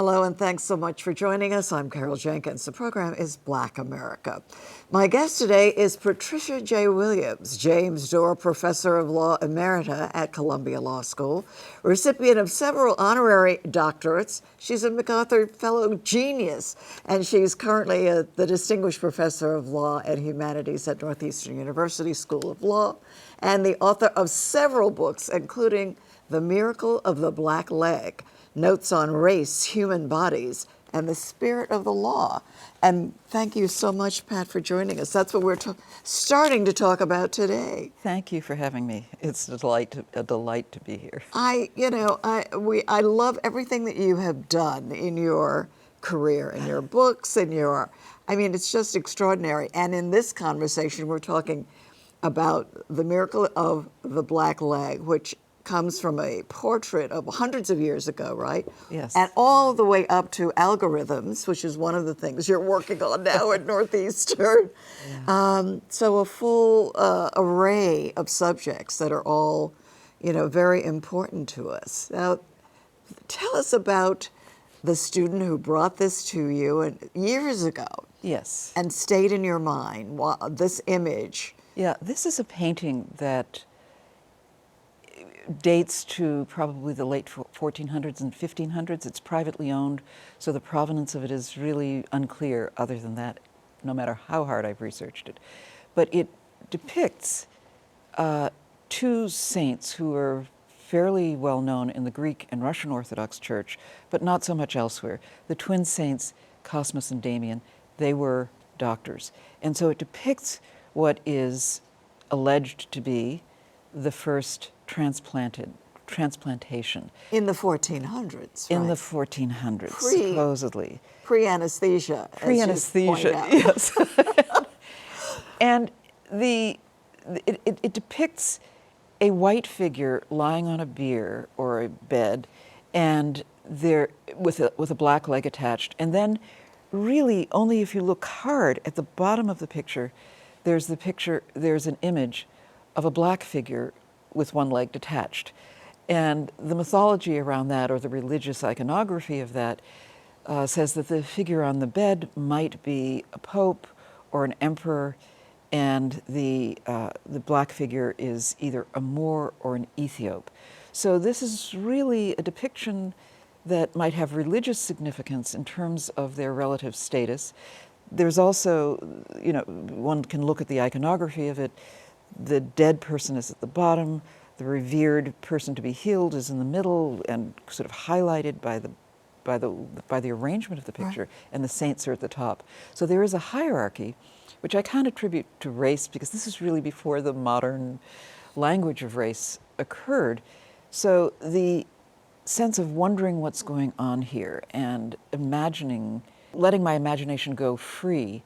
Hello, and thanks so much for joining us. I'm Carol Jenkins. The program is Black America. My guest today is Patricia J. Williams, James Dorr Professor of Law Emerita at Columbia Law School, recipient of several honorary doctorates. She's a MacArthur Fellow Genius, and she's currently the Distinguished Professor of Law and Humanities at Northeastern University School of Law, and the author of several books, including The Miracle of the Black Leg, Notes on Race, Human Bodies, and the Spirit of the Law. And thank you so much, Pat, for joining us. That's what we're starting to talk about today. Thank you for having me. It's a delight to be here. I love everything that you have done in your career, in your books, it's just extraordinary. And in this conversation, we're talking about The Miracle of the Black Leg, which comes from a portrait of hundreds of years ago, right? Yes. And all the way up to algorithms, which is one of the things you're working on now at Northeastern. Yeah. So a full array of subjects that are all, very important to us. Now, tell us about the student who brought this to you years ago. Yes. And stayed in your mind, this image. Yeah, this is a painting that dates to probably the late 1400s and 1500s. It's privately owned, so the provenance of it is really unclear other than that, no matter how hard I've researched it. But it depicts two saints who are fairly well known in the Greek and Russian Orthodox Church, but not so much elsewhere. The twin saints, Cosmas and Damian, they were doctors. And so it depicts what is alleged to be the first transplantation. In the 1400s, In right? the 1400s, supposedly. Pre-anesthesia. Pre-anesthesia, yes. And it depicts a white figure lying on a bier or a bed, and there with a black leg attached. And then, really, only if you look hard at the bottom of the picture, there's an image of a black figure with one leg detached. And the mythology around that, or the religious iconography of that, says that the figure on the bed might be a pope or an emperor, and the black figure is either a Moor or an Ethiop. So this is really a depiction that might have religious significance in terms of their relative status. There's also, one can look at the iconography of it. The dead person is at the bottom. The revered person to be healed is in the middle and sort of highlighted by the arrangement of the picture, right. And the saints are at the top. So there is a hierarchy, which I can't attribute to race because this is really before the modern language of race occurred. So the sense of wondering what's going on here and letting my imagination go free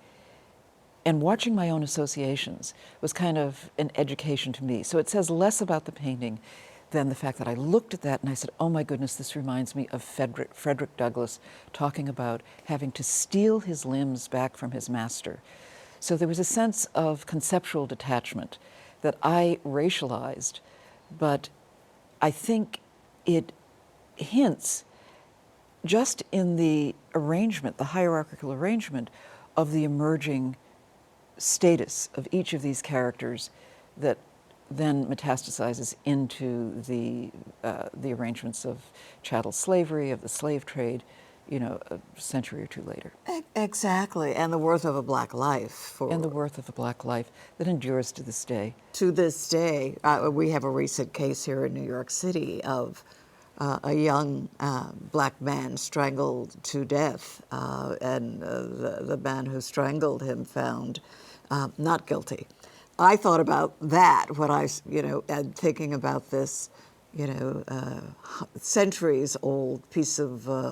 and watching my own associations was kind of an education to me. So it says less about the painting than the fact that I looked at that and I said, oh my goodness, this reminds me of Frederick Douglass talking about having to steal his limbs back from his master. So there was a sense of conceptual detachment that I racialized, but I think it hints just in the arrangement, the hierarchical arrangement of the emerging status of each of these characters that then metastasizes into the arrangements of chattel slavery, of the slave trade, a century or two later. Exactly, and the worth of a black life. And the worth of a black life that endures to this day. To this day, we have a recent case here in New York City of a young black man strangled to death, and the man who strangled him found not guilty. I thought about that when and thinking about this, centuries-old piece of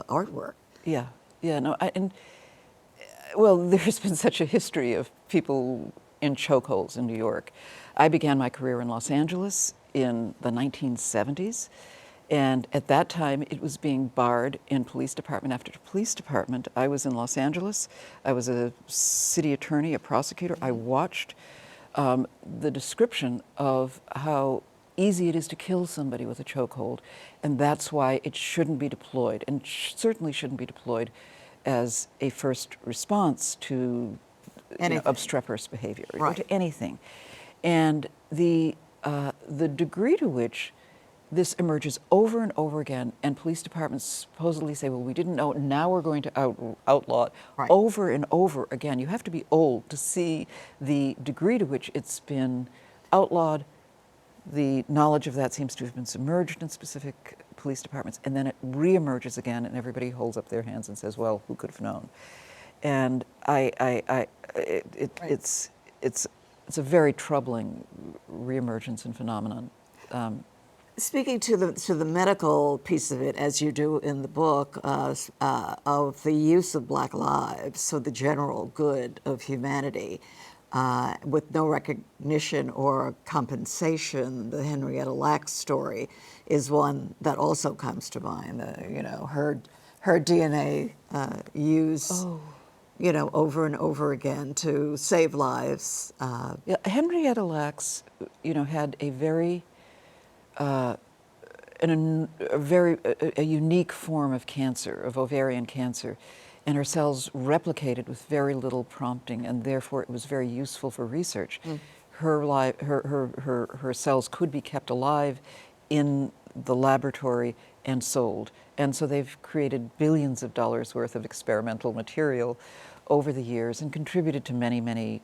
artwork. Yeah, no, there's been such a history of people in chokeholds in New York. I began my career in Los Angeles in the 1970s. And at that time, it was being barred in police department after police department. I was in Los Angeles. I was a city attorney, a prosecutor. I watched the description of how easy it is to kill somebody with a chokehold, and that's why it shouldn't be deployed, and certainly shouldn't be deployed as a first response to Anything. obstreperous behavior or Right. to anything. And the degree to which this emerges over and over again, and police departments supposedly say, well, we didn't know, now we're going to outlaw it, Right. over and over again. You have to be old to see the degree to which it's been outlawed. The knowledge of that seems to have been submerged in specific police departments, and then it reemerges again, and everybody holds up their hands and says, well, who could have known? And it's a very troubling reemergence and phenomenon. Speaking to the medical piece of it, as you do in the book, of the use of Black lives for the general good of humanity, with no recognition or compensation, the Henrietta Lacks story is one that also comes to mind. Her DNA use, over and over again to save lives. Yeah, Henrietta Lacks, had a very a unique form of cancer, of ovarian cancer, and her cells replicated with very little prompting, and therefore it was very useful for research. Her cells could be kept alive in the laboratory and sold, and so they've created billions of dollars worth of experimental material over the years and contributed to many, many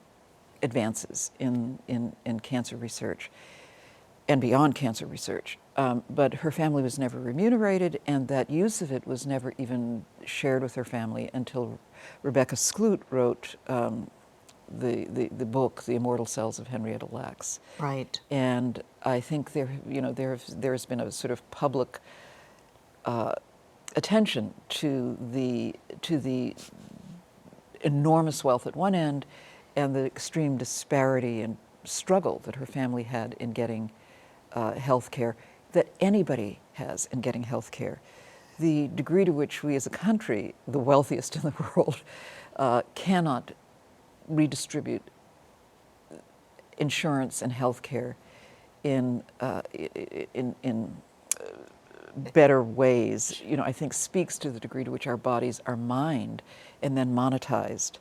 advances in cancer research and beyond cancer research. But her family was never remunerated, and that use of it was never even shared with her family until Rebecca Skloot wrote the book, The Immortal Cells of Henrietta Lacks. Right. And I think there's been a sort of public attention to the enormous wealth at one end and the extreme disparity and struggle that her family had in getting health care, that anybody has in getting health care. The degree to which we as a country, the wealthiest in the world, cannot redistribute insurance and health care in better ways, I think speaks to the degree to which our bodies are mined and then monetized,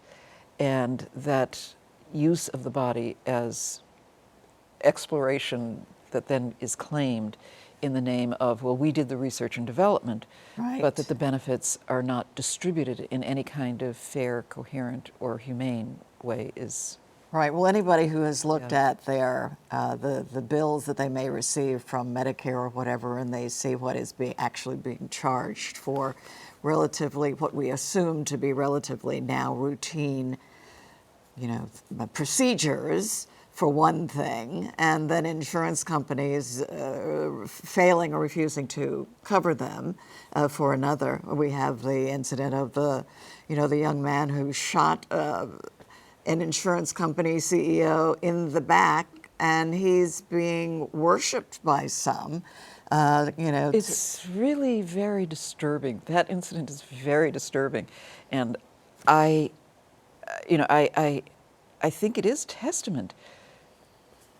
and that use of the body as exploration that then is claimed in the name of, well, we did the research and development, Right. but that the benefits are not distributed in any kind of fair, coherent, or humane way is... Right. Well, anybody who has looked at their the bills that they may receive from Medicare or whatever, and they see what is actually being charged for relatively what we assume to be relatively now routine, procedures for one thing, and then insurance companies failing or refusing to cover them for another. We have the incident of the young man who shot an insurance company CEO in the back, and he's being worshipped by some. It's really very disturbing. That incident is very disturbing, and I think it is testament.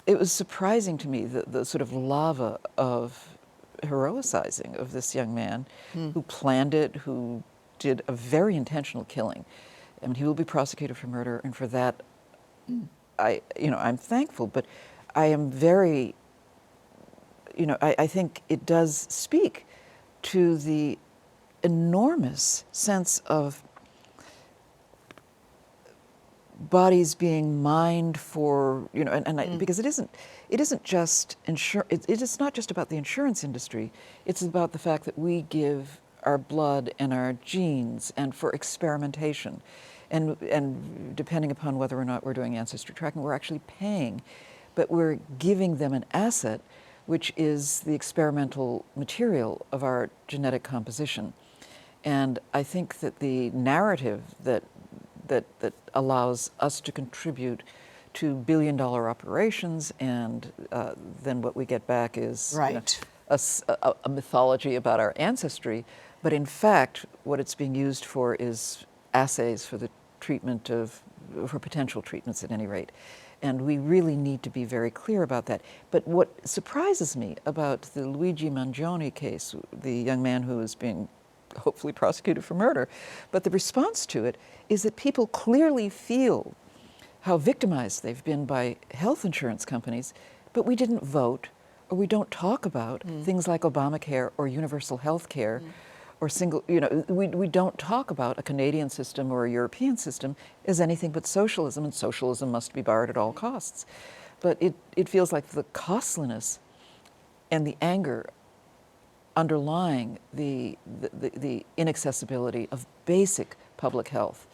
It was surprising to me the sort of lava of heroicizing of this young man who planned it, who did a very intentional killing. I mean, he will be prosecuted for murder, and for that, I'm thankful. But I am very, I think it does speak to the enormous sense of bodies being mined for, because it isn't just it is not just about the insurance industry. It's about the fact that we give our blood and our genes and for experimentation, and depending upon whether or not we're doing ancestry tracking, we're actually paying, but we're giving them an asset, which is the experimental material of our genetic composition. And I think that the narrative that allows us to contribute to billion-dollar operations, and then what we get back is Right. A mythology about our ancestry. But in fact, what it's being used for is assays for the treatment for potential treatments at any rate. And we really need to be very clear about that. But what surprises me about the Luigi Mangione case, the young man who is being hopefully prosecuted for murder, but the response to it is that people clearly feel how victimized they've been by health insurance companies, but we didn't vote, or we don't talk about things like Obamacare or universal health care or single, we don't talk about a Canadian system or a European system as anything but socialism, and socialism must be barred at all costs. But it feels like the costliness and the anger underlying the inaccessibility of basic public health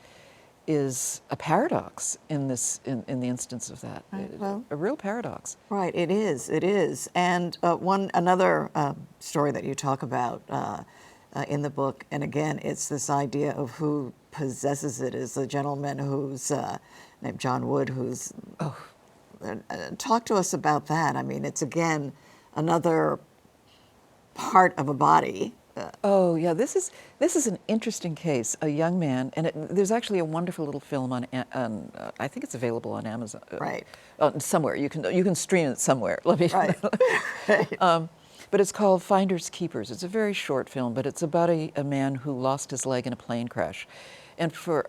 is a paradox in the instance of that. Right, well, a real paradox. Right, it is. And another story that you talk about in the book, and again, it's this idea of who possesses it, is a gentleman who's named John Wood, who's, talk to us about that. I mean, it's again, another part of a body. Oh yeah, this is an interesting case. A young man, and there's actually a wonderful little film on I think it's available on Amazon. Right. Somewhere you can stream it somewhere. Let me. Right. Right. But it's called Finders Keepers. It's a very short film, but it's about a man who lost his leg in a plane crash, and for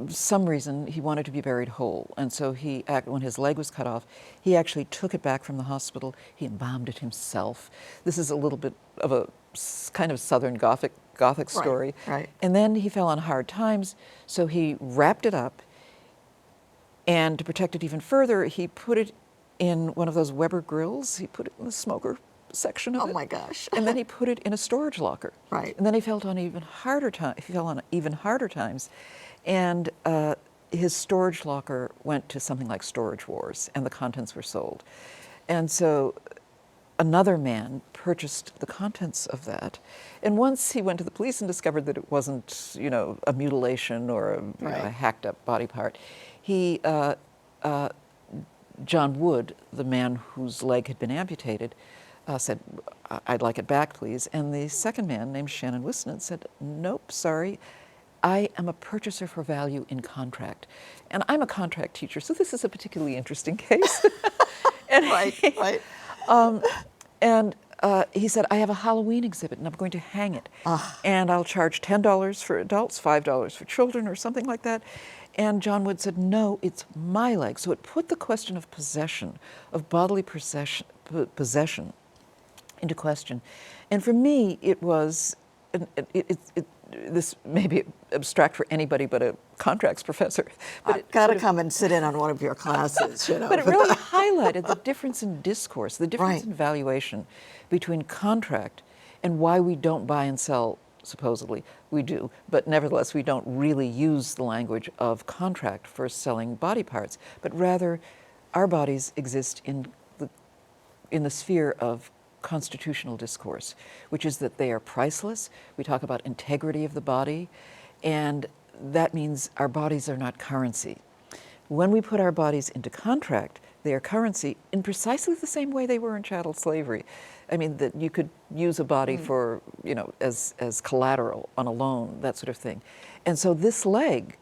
some reason he wanted to be buried whole, and so when his leg was cut off, he actually took it back from the hospital. He embalmed it himself. This is a little bit of a kind of Southern Gothic story. Right. And then he fell on hard times, so he wrapped it up, and to protect it even further, he put it in one of those Weber grills. He put it in the smoker section of it. Oh my gosh. And then he put it in a storage locker. Right. And then he fell on even harder times, and his storage locker went to something like Storage Wars, and the contents were sold. And so another man purchased the contents of that. And once he went to the police and discovered that it wasn't, a mutilation or a hacked up body part, he, John Wood, the man whose leg had been amputated, said, "I'd like it back, please." And the second man, named Shannon Wisnett, said, "Nope, sorry. I am a purchaser for value in contract." And I'm a contract teacher, so this is a particularly interesting case. And Right. And he said, "I have a Halloween exhibit, and I'm going to hang it. And I'll charge $10 for adults, $5 for children," or something like that. And John Wood said, "No, it's my leg." So it put the question of possession, of bodily possession into question. And for me, it was, this may be abstract for anybody but a contracts professor. But I've got to come and sit in on one of your classes, But it really highlighted the difference in discourse, the difference Right. in valuation between contract and why we don't buy and sell, supposedly. We do, but nevertheless, we don't really use the language of contract for selling body parts, but rather our bodies exist in the sphere of constitutional discourse, which is that they are priceless. We talk about integrity of the body, and that means our bodies are not currency. When we put our bodies into contract, they are currency in precisely the same way they were in chattel slavery. I mean, that you could use a body for, as collateral on a loan, that sort of thing. And so this leg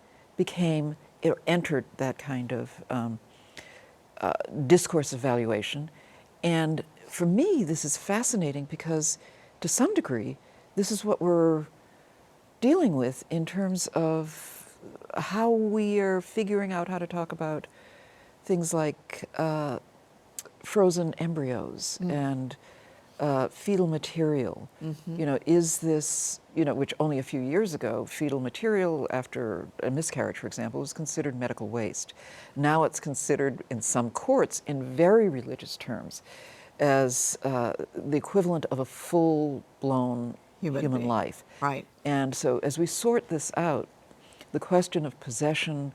entered that kind of discourse of valuation. And for me, this is fascinating because, to some degree, this is what we're dealing with in terms of how we are figuring out how to talk about things like frozen embryos and fetal material. Is this, which only a few years ago, fetal material after a miscarriage, for example, was considered medical waste. Now it's considered in some courts, in very religious terms, as the equivalent of a full-blown human being. life. Right. And so as we sort this out, the question of possession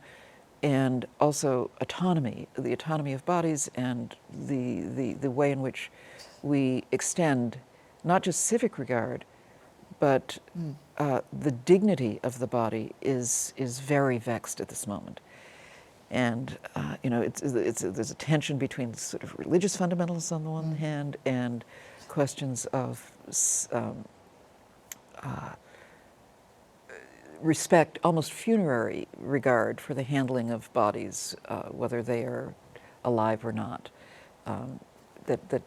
and also autonomy, the autonomy of bodies, and the way in which we extend not just civic regard, but the dignity of the body is very vexed at this moment. And there's a tension between sort of religious fundamentals on the one hand and questions of respect, almost funerary regard for the handling of bodies, whether they are alive or not. That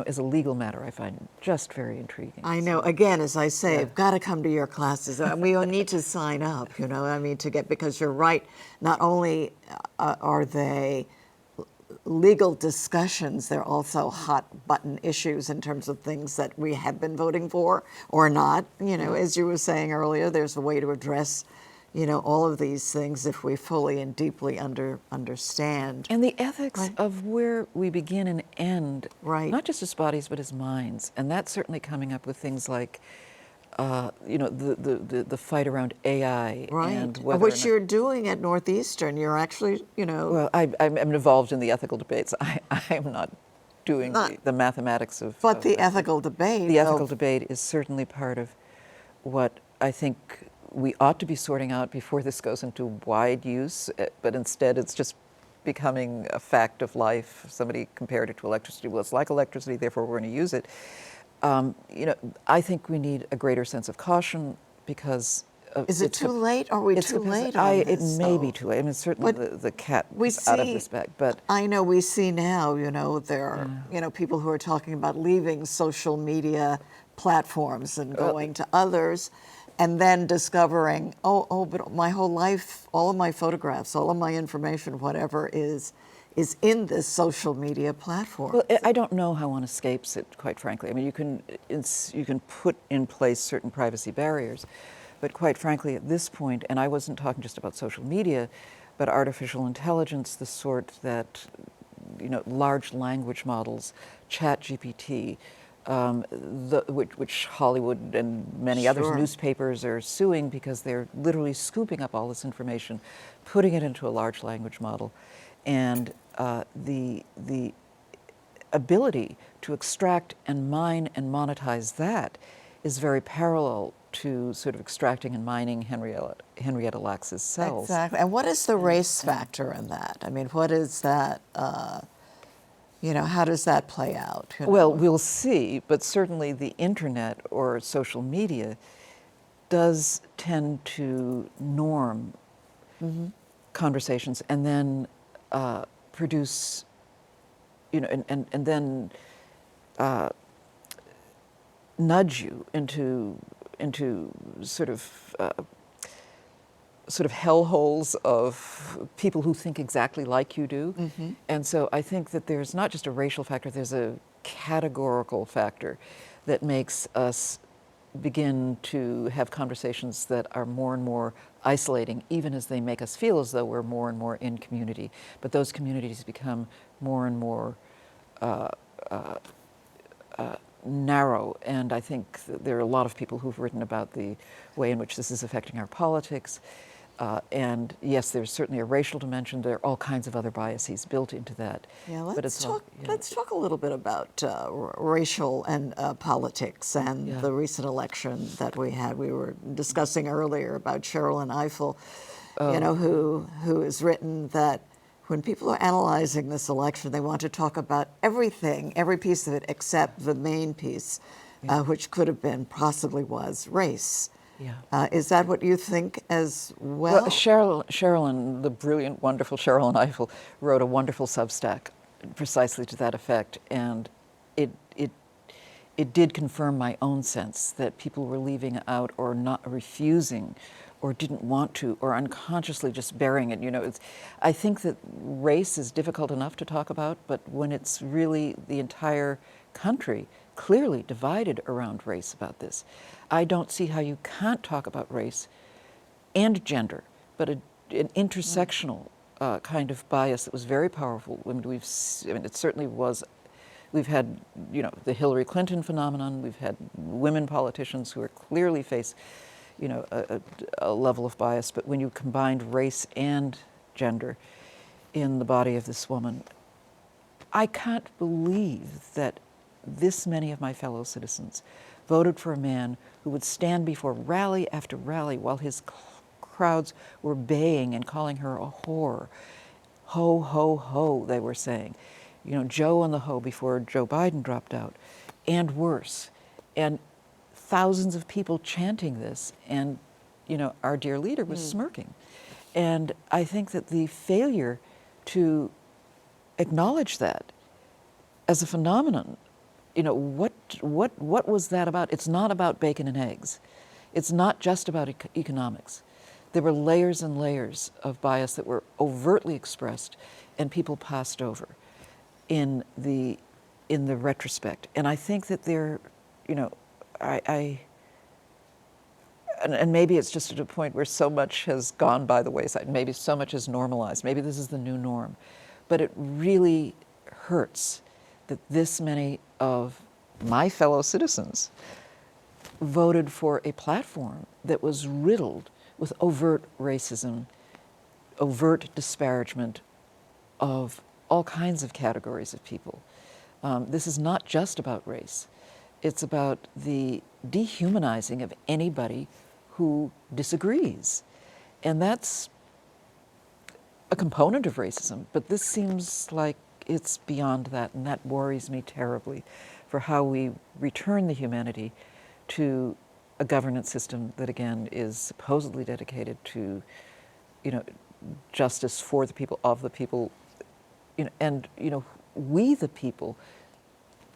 as a legal matter, I find just very intriguing. I know. Again, as I say, Yeah. I've got to come to your classes. We all need to sign up, I mean, to get, because you're right. Not only are they legal discussions, they're also hot button issues in terms of things that we have been voting for or not. As you were saying earlier, there's a way to address, all of these things if we fully and deeply understand. And the ethics Right. of where we begin and end, Right. not just as bodies but as minds, and that's certainly coming up with things like, the fight around AI Right. and whether or Which not, you're doing at Northeastern. You're actually, well, I'm involved in the ethical debates. I'm not doing Not- the mathematics of. but of the that. ethical debate. The ethical of- debate is certainly part of what I think we ought to be sorting out before this goes into wide use, but instead it's just becoming a fact of life. Somebody compared it to electricity. Well, it's like electricity, therefore we're going to use it. I think we need a greater sense of caution because. Is it it's too late? Are we it's too because late on It this, may be though? too late. I mean, certainly But the cat we is out of see- this bag, but. I know we see now, there are, people who are talking about leaving social media platforms and going to others, and then discovering, but my whole life, all of my photographs, all of my information, whatever is in this social media platform. Well, I don't know how one escapes it, quite frankly. I mean, you can put in place certain privacy barriers, but quite frankly, at this point, and I wasn't talking just about social media, but artificial intelligence, the sort that, large language models, ChatGPT, which Hollywood and many others, Sure. newspapers are suing because they're literally scooping up all this information, putting it into a large language model, and the ability to extract and mine and monetize that is very parallel to sort of extracting and mining Henrietta Lacks's cells. Exactly. And what is the race factor in that? I mean, what is that? How does that play out? Well, we'll see, but certainly the internet or social media does tend to norm conversations and then produce, and then nudge you into sort of hellholes of people who think exactly like you do. And so I think that there's not just a racial factor, there's a categorical factor that makes us begin to have conversations that are more and more isolating, even as they make us feel as though we're more and more in community. But those communities become more and more narrow, and I think there are a lot of people who've written about the way in which this is affecting our politics. And yes, there's certainly a racial dimension. There are all kinds of other biases built into that. Yeah, But let's it's all- talk. Let's talk a little bit about racial and politics and Yeah. the recent election that we had. We were discussing earlier about Sherilyn Ifill, who has written that when people are analyzing this election, they want to talk about everything, every piece of it, except the main piece, which could have been, possibly was, race. Yeah. Is that what you think as well? Well, Sherilyn, the brilliant, wonderful Sherilyn Ifill, wrote a wonderful Substack precisely to that effect, and it did confirm my own sense that people were leaving out or not refusing or didn't want to or unconsciously just burying it. I think that race is difficult enough to talk about, but when it's really the entire country clearly divided around race about this, I don't see how you can't talk about race and gender, but an intersectional kind of bias that was very powerful. I mean, it certainly was. We've had, the Hillary Clinton phenomenon. We've had women politicians who are clearly face, a level of bias. But when you combined race and gender in the body of this woman, I can't believe that this many of my fellow citizens voted for a man who would stand before rally after rally while his crowds were baying and calling her a whore. Ho, ho, ho, they were saying. Joe and the ho before Joe Biden dropped out, and worse. And thousands of people chanting this, and, our dear leader was smirking. And I think that the failure to acknowledge that as a phenomenon. What was that about? It's not about bacon and eggs. It's not just about economics. There were layers and layers of bias that were overtly expressed and people passed over in the retrospect. And I think that they're, and maybe it's just at a point where so much has gone by the wayside, maybe so much is normalized, maybe this is the new norm, but it really hurts that this many of my fellow citizens voted for a platform that was riddled with overt racism, overt disparagement of all kinds of categories of people. This is not just about race. It's about the dehumanizing of anybody who disagrees. And that's a component of racism, but this seems like it's beyond that, and that worries me terribly for how we return the humanity to a governance system that, again, is supposedly dedicated to, justice for the people, of the people, and, we the people.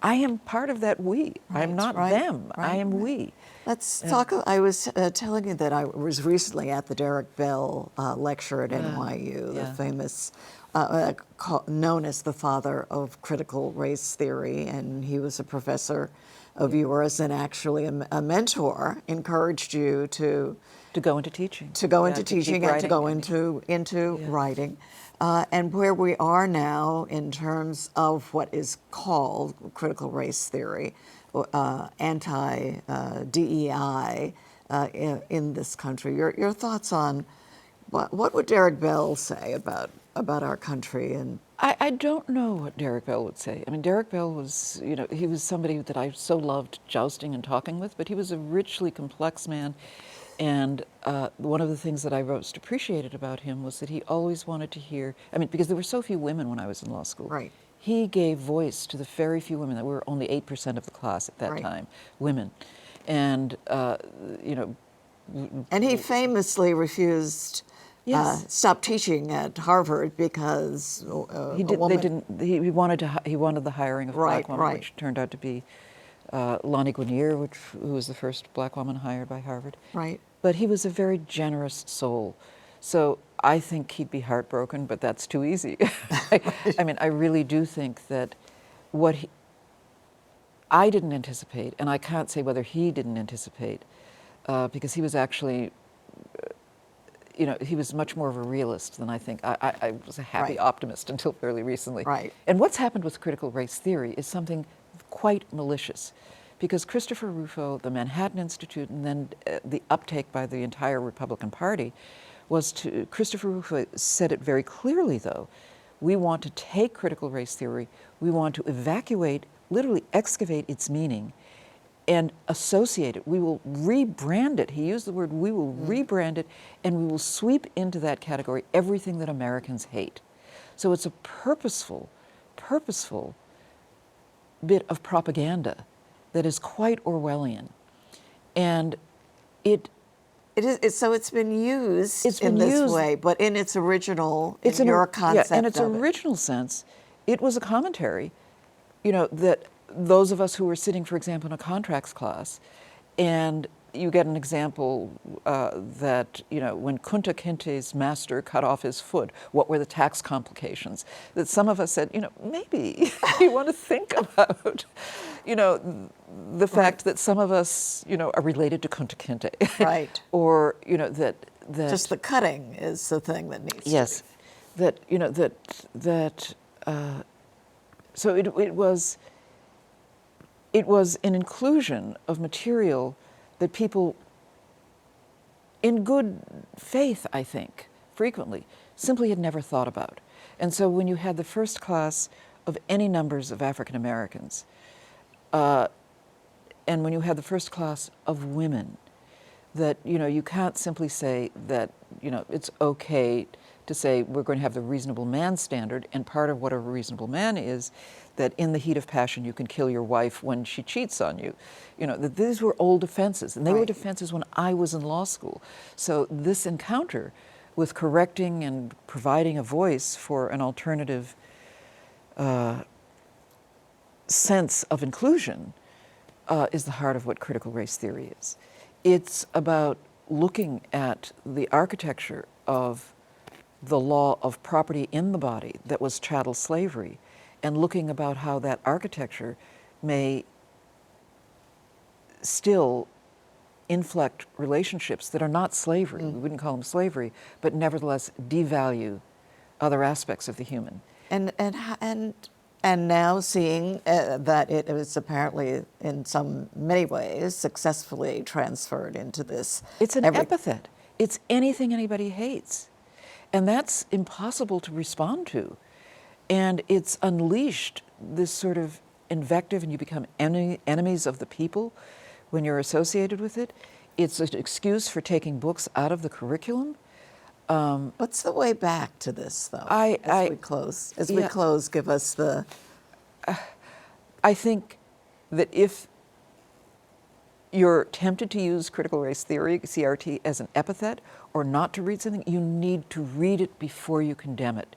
I am part of that we. Right, I'm not right, them. right. I am we. Let's talk. I was telling you that I was recently at the Derek Bell lecture at NYU, the famous, known as the father of critical race theory, and he was a professor of yours and actually a mentor, encouraged you to go into teaching. To go into to keep teaching and to go writing. into writing. And where we are now in terms of what is called critical race theory, anti-DEI in this country. Your thoughts on what would Derek Bell say about our country? And I don't know what Derek Bell would say. I mean, Derek Bell was, he was somebody that I so loved jousting and talking with, but he was a richly complex man. And one of the things that I most appreciated about him was that he always wanted to hear, because there were so few women when I was in law school. Right. He gave voice to the very few women. That were only 8% of the class at that Right. time, women. And, And he famously refused, Yes. stopped teaching at Harvard because he a did. woman. They didn't. He wanted to. He wanted the hiring of a Right, black woman, right. which turned out to be Lonnie Guinier, who was the first black woman hired by Harvard. Right. But he was a very generous soul, so I think he'd be heartbroken. But that's too easy. I really do think that I didn't anticipate, and I can't say whether he didn't anticipate, because he was actually. He was much more of a realist than I think. I was a happy Right. optimist until fairly recently. Right. And what's happened with critical race theory is something quite malicious, because Christopher Rufo, the Manhattan Institute, and then the uptake by the entire Republican Party Christopher Rufo said it very clearly, though, we want to take critical race theory, we want to evacuate, literally excavate its meaning, and associate it. We will rebrand it. He used the word, we will rebrand it, and we will sweep into that category everything that Americans hate. So it's a purposeful bit of propaganda that is quite Orwellian. And it is, so it's been used in this way, but in its original, in your concept in its of it. original sense, it was a commentary, that those of us who were sitting, for example, in a contracts class, and you get an example that, when Kunta Kinte's master cut off his foot, what were the tax complications? That some of us said, maybe you want to think about, the fact that some of us, are related to Kunta Kinte. Right. Or, that Just the cutting is the thing that needs yes, to be. So it was an inclusion of material that people, in good faith, I think, frequently, simply had never thought about. And so when you had the first class of any numbers of African Americans, and when you had the first class of women, that, you can't simply say that, it's okay to say we're going to have the reasonable man standard, and part of what a reasonable man is that in the heat of passion you can kill your wife when she cheats on you. That these were old defenses, and they were Right. defenses when I was in law school. So this encounter with correcting and providing a voice for an alternative sense of inclusion is the heart of what critical race theory is. It's about looking at the architecture of the law of property in the body that was chattel slavery, and looking about how that architecture may still inflect relationships that are not slavery. We wouldn't call them slavery, but nevertheless devalue other aspects of the human. And now seeing that it is apparently in many ways successfully transferred into this. It's an epithet. It's anything anybody hates. And that's impossible to respond to. And it's unleashed this sort of invective, and you become enemies of the people when you're associated with it. It's an excuse for taking books out of the curriculum. What's the way back to this, though? We close, give us the. I think that if you're tempted to use critical race theory, CRT, as an epithet, or not to read something, you need to read it before you condemn it.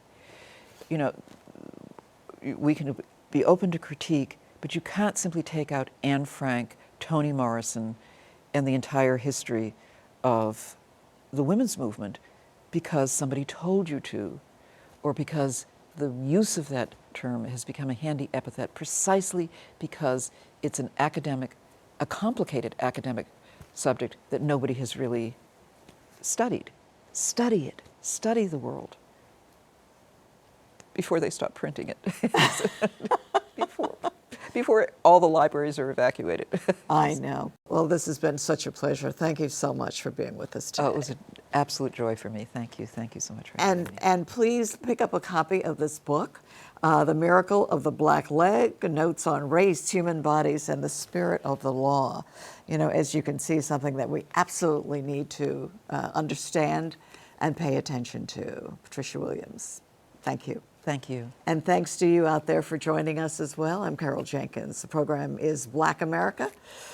You know, we can be open to critique, but you can't simply take out Anne Frank, Toni Morrison, and the entire history of the women's movement because somebody told you to, or because the use of that term has become a handy epithet precisely because it's a complicated academic subject that nobody has really studied. Study it. Study the world before they stop printing it. before all the libraries are evacuated. I know. Well, this has been such a pleasure. Thank you so much for being with us today. Oh, it was an absolute joy for me. Thank you. Thank you so much for having me. And please pick up a copy of this book, The Miracle of the Black Leg, Notes on Race, Human Bodies, and the Spirit of the Law. You know, as you can see, something that we absolutely need to understand and pay attention to. Patricia Williams, thank you. Thank you. And thanks to you out there for joining us as well. I'm Carol Jenkins. The program is Black America,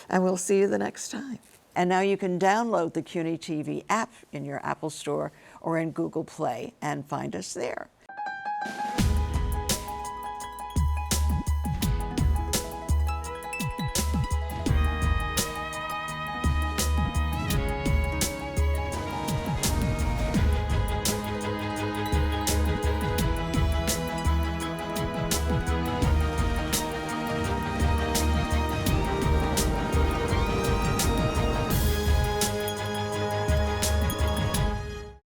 and we'll see you the next time. And now you can download the CUNY TV app in your Apple Store or in Google Play and find us there.